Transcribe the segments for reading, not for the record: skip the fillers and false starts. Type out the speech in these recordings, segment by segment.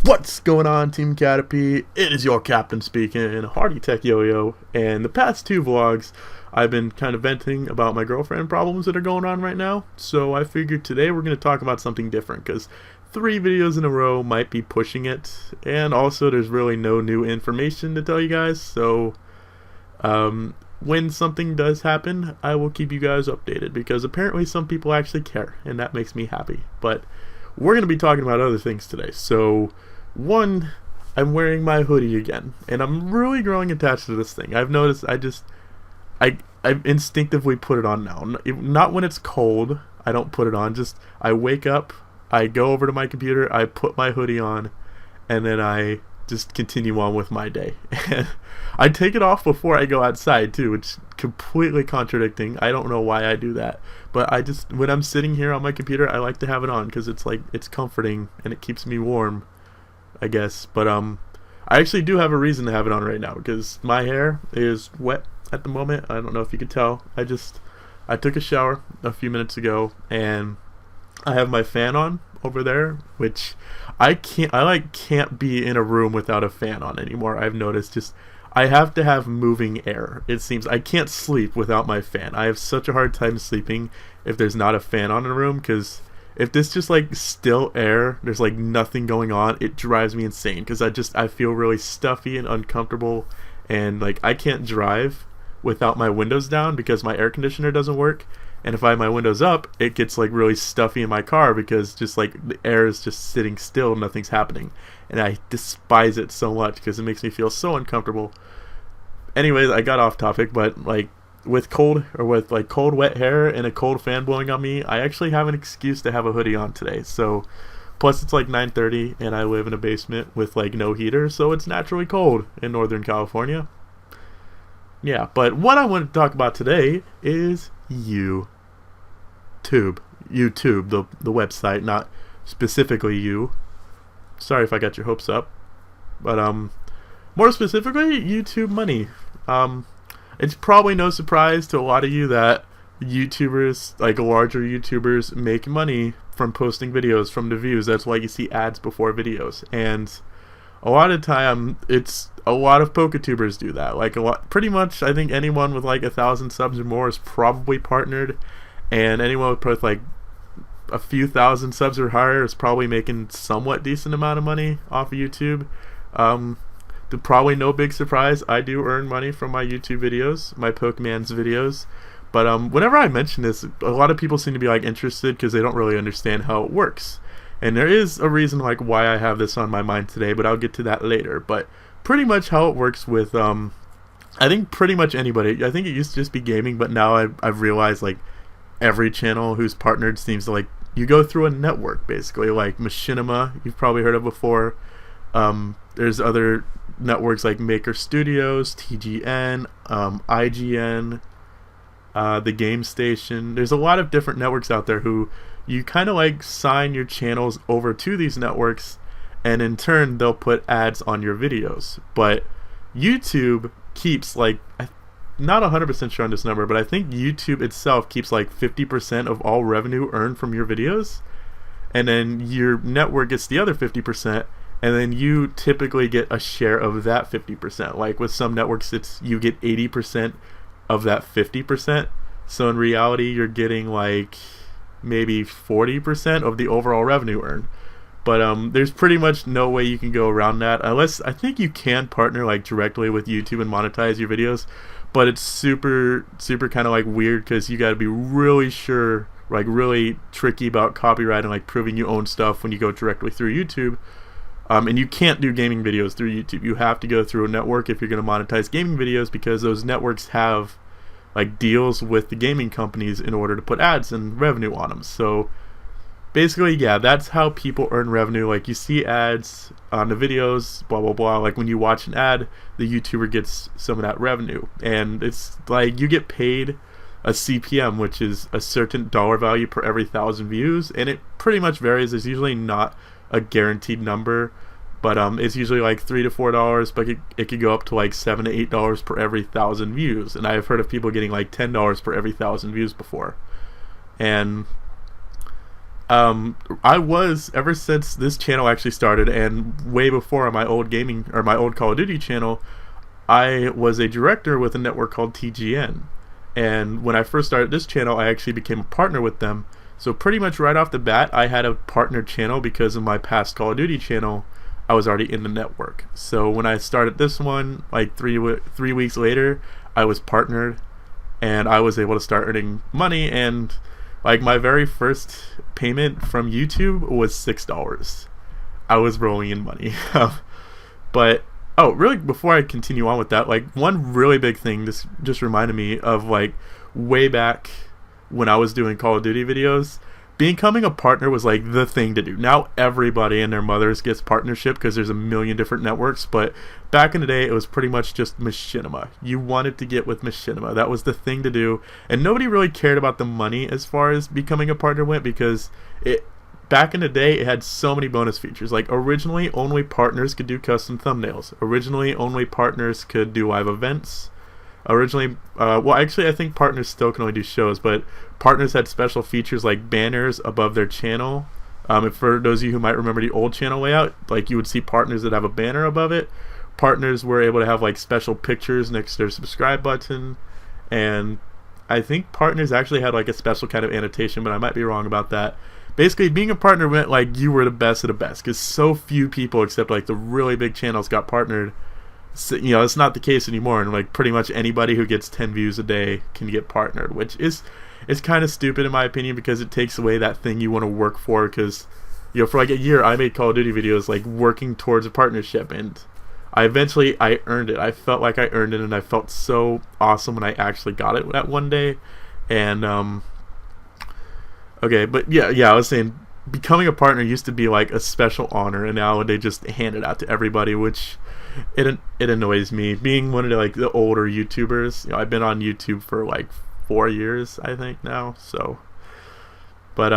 What's going on, Team Caterpie? It is your captain speaking, Hardy Tech Yo-Yo, and the past two vlogs, I've been kind of venting about my girlfriend problems that are going on right now, so I figured today we're going to talk about something different, because 3 videos in a row might be pushing it, and also there's really no new information to tell you guys, so when something does happen, I will keep you guys updated, because apparently some people actually care, and that makes me happy, but we're going to be talking about other things today, so one, I'm wearing my hoodie again, and I'm really growing attached to this thing. I've noticed I instinctively put it on now. Not when it's cold, I don't put it on. Just I wake up, I go over to my computer, I put my hoodie on, and then I just continue on with my day. And I take it off before I go outside too, which is completely contradicting. I don't know why I do that, but I just when I'm sitting here on my computer, I like to have it on because it's comforting and it keeps me warm, I guess. But I actually do have a reason to have it on right now because my hair is wet at the moment. I don't know if you could tell. I took a shower a few minutes ago and I have my fan on over there, which I can't be in a room without a fan on anymore. I've noticed just I have to have moving air. It seems I can't sleep without my fan. I have such a hard time sleeping if there's not a fan on in a room because if this just like still air, there's like nothing going on, it drives me insane because I feel really stuffy and uncomfortable, and like I can't drive without my windows down because my air conditioner doesn't work, and if I have my windows up, it gets like really stuffy in my car because just like the air is just sitting still, nothing's happening, and I despise it so much because it makes me feel so uncomfortable. Anyways, I got off topic, but like with cold wet hair and a cold fan blowing on me, I actually have an excuse to have a hoodie on today. So plus it's like 9:30 and I live in a basement with like no heater, so it's naturally cold in Northern California. Yeah, but what I want to talk about today is YouTube. YouTube, the website, not specifically you. Sorry if I got your hopes up. But more specifically, YouTube money. It's probably no surprise to a lot of you that YouTubers, like larger YouTubers, make money from posting videos, from the views. That's why you see ads before videos. And a lot of time, it's a lot of PokeTubers do that. Like pretty much, I think anyone with like 1,000 subs or more is probably partnered, and anyone with like a few thousand subs or higher is probably making somewhat decent amount of money off of YouTube. Probably no big surprise, I do earn money from my YouTube videos, my Pokemon's videos. But whenever I mention this, a lot of people seem to be like interested because they don't really understand how it works. And there is a reason like why I have this on my mind today, but I'll get to that later. But pretty much how it works with I think pretty much anybody. I think it used to just be gaming, but now I've realized like every channel who's partnered seems to like you go through a network basically, like Machinima, you've probably heard of before. There's other networks like Maker Studios, TGN, IGN, the Game Station. There's a lot of different networks out there who you kind of like sign your channels over to these networks, and in turn they'll put ads on your videos. But YouTube keeps like, not 100% sure on this number, but I think YouTube itself keeps like 50% of all revenue earned from your videos, and then your network gets the other 50%, and then you typically get a share of that 50%. Like with some networks, you get 80% of that 50%. So in reality, you're getting like maybe 40% of the overall revenue earned. But there's pretty much no way you can go around that, unless I think you can partner like directly with YouTube and monetize your videos. But it's super kind of like weird because you got to be really sure, like really tricky about copyright and like proving you own stuff when you go directly through YouTube. And you can't do gaming videos through YouTube. You have to go through a network if you're going to monetize gaming videos, because those networks have like deals with the gaming companies in order to put ads and revenue on them. So basically, yeah, that's how people earn revenue. Like you see ads on the videos, blah blah blah. Like when you watch an ad, the YouTuber gets some of that revenue, and it's like you get paid a CPM, which is a certain dollar value per every 1,000 views, and it pretty much varies. There's usually not a guaranteed number, but it's usually like $3 to $4, but it could go up to like $7 to $8 per every 1,000 views, and I've heard of people getting like $10 per every 1,000 views before. And I was, ever since this channel actually started, and way before on my old gaming or my old Call of Duty channel, I was a director with a network called TGN. And when I first started this channel, I actually became a partner with them. So pretty much right off the bat, I had a partner channel because of my past Call of Duty channel. I was already in the network. So when I started this one, like three weeks later, I was partnered, and I was able to start earning money. And like my very first payment from YouTube was $6. I was rolling in money. But oh, really, before I continue on with that, like one really big thing this just reminded me of, like way back when I was doing Call of Duty videos, becoming a partner was like the thing to do. Now everybody and their mothers gets partnership because there's a million different networks, but back in the day it was pretty much just Machinima. You wanted to get with Machinima. That was the thing to do, and nobody really cared about the money as far as becoming a partner went, because back in the day, it had so many bonus features. Like, originally, only partners could do custom thumbnails. Originally, only partners could do live events. Originally, well, actually, I think partners still can only do shows, but partners had special features like banners above their channel. If for those of you who might remember the old channel layout, like you would see partners that have a banner above it. Partners were able to have like special pictures next to their subscribe button, and I think partners actually had like a special kind of annotation, but I might be wrong about that. Basically, being a partner meant like you were the best of the best, because so few people except like the really big channels got partnered. So, you know, it's not the case anymore, and like pretty much anybody who gets 10 views a day can get partnered, which is kind of stupid in my opinion, because it takes away that thing you want to work for. Because, you know, for like a year I made Call of Duty videos like working towards a partnership, and I earned it. I felt like I earned it, and I felt so awesome when I actually got it that one day. And okay, but yeah, I was saying becoming a partner used to be like a special honor, and now they just hand it out to everybody, which it annoys me. Being one of the older YouTubers, you know, I've been on YouTube for like 4 years, I think now. So, but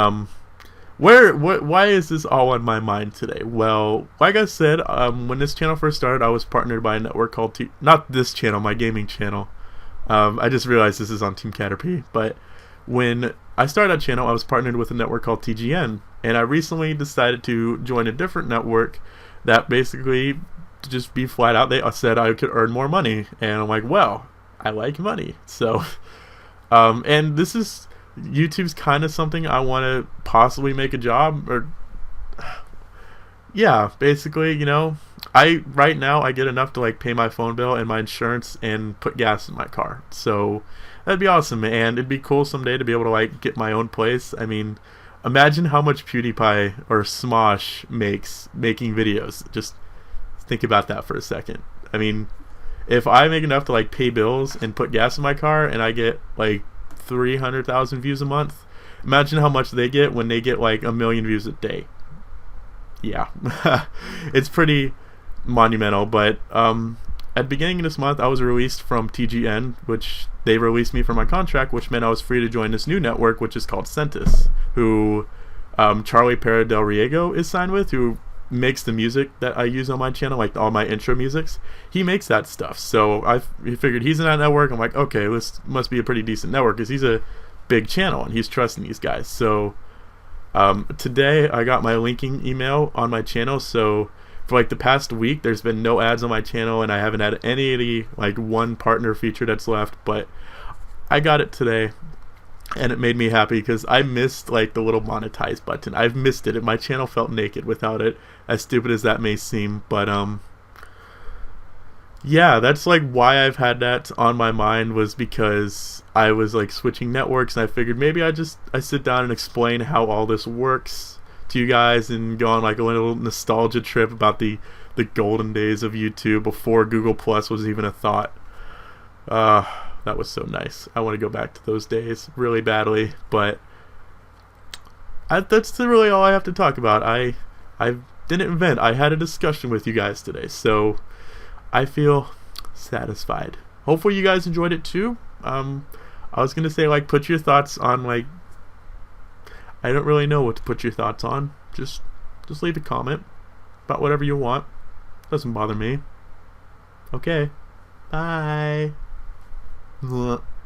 why is this all on my mind today? Well, like I said, when this channel first started, I was partnered by a network called not this channel, my gaming channel. I just realized this is on Team Caterpie, but when I started that channel, I was partnered with a network called TGN, and I recently decided to join a different network that basically, to just be flat out, they said I could earn more money, and I'm like, well, I like money, so and this is, YouTube's kind of something I want to possibly make a job, or yeah, basically, you know, right now I get enough to like pay my phone bill and my insurance and put gas in my car, so that'd be awesome. And it'd be cool someday to be able to like get my own place. I mean, imagine how much PewDiePie or Smosh makes making videos. Just think about that for a second. I mean, if I make enough to like pay bills and put gas in my car, and I get like 300,000 views a month, imagine how much they get when they get like 1 million views a day. Yeah, it's pretty monumental. But at the beginning of this month, I was released from TGN, which they released me from my contract, which meant I was free to join this new network, which is called Centis, who Charlie Pera Del Riego is signed with, who makes the music that I use on my channel, like all my intro musics. He makes that stuff, so he figured he's in that network. I'm like, okay, this must be a pretty decent network, because he's a big channel and he's trusting these guys. So today I got my linking email on my channel, so for like the past week there's been no ads on my channel, and I haven't had any of the like one partner feature that's left, but I got it today, and it made me happy because I missed like the little monetize button. I've missed it, and my channel felt naked without it, as stupid as that may seem. But yeah, that's like why I've had that on my mind, was because I was like switching networks, and I figured maybe I sit down and explain how all this works to you guys, and go on like a little nostalgia trip about the golden days of YouTube before Google Plus was even a thought. That was so nice. I want to go back to those days really badly, but that's really all I have to talk about. I didn't vent. I had a discussion with you guys today, so I feel satisfied. Hopefully you guys enjoyed it too. I was gonna say, like, put your thoughts on, like, I don't really know what to put your thoughts on. Just leave a comment about whatever you want. Doesn't bother me. Okay. Bye.